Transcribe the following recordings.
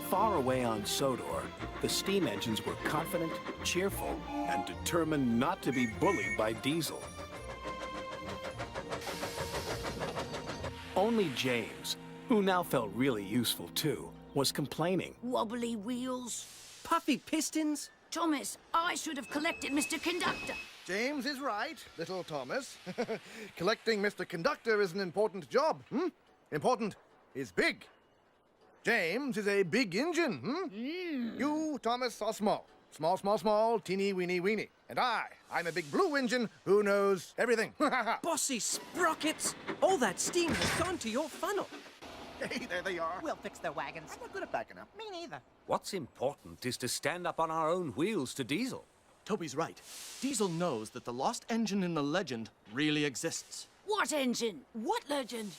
Far away on Sodor, the steam engines were confident, cheerful, and determined not to be bullied by Diesel. Only James, who now felt really useful too, was complaining. Wobbly wheels. Puffy pistons? Thomas, I should have collected Mr. Conductor. James is right, little Thomas. Collecting Mr. Conductor is an important job, Important is big. James is a big engine, You, Thomas, are small. Small, small, small, teeny, weeny, weeny. And I'm a big blue engine who knows everything. Bossy sprockets! All that steam has gone to your funnel. Hey, there they are. We'll fix their wagons. I'm not good at backing up. Me neither. What's important is to stand up on our own wheels to Diesel. Toby's right. Diesel knows that the lost engine in the legend really exists. What engine? What legend?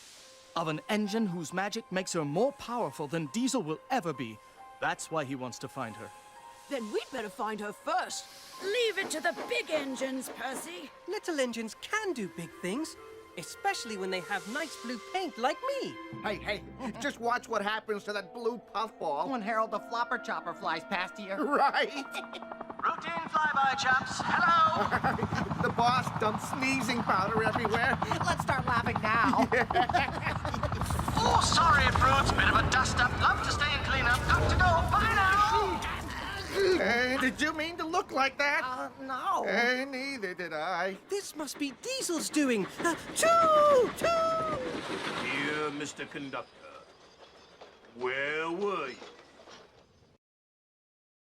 Of an engine whose magic makes her more powerful than Diesel will ever be. That's why he wants to find her. Then we'd better find her first. Leave it to the big engines, Percy. Little engines can do big things, especially when they have nice blue paint like me. Hey, just watch what happens to that blue puffball. When Harold the Flopper Chopper flies past here. Right. Routine flyby, chaps. Hello! The boss dumps sneezing powder everywhere. Let's start laughing now. Oh, sorry, brutes. Bit of a dust-up. Love to stay and clean up. Got to go. Bye now! Did you mean to look like that? No. Neither did I. This must be Diesel's doing. Choo! Choo! Dear Mr. Conductor, where were you?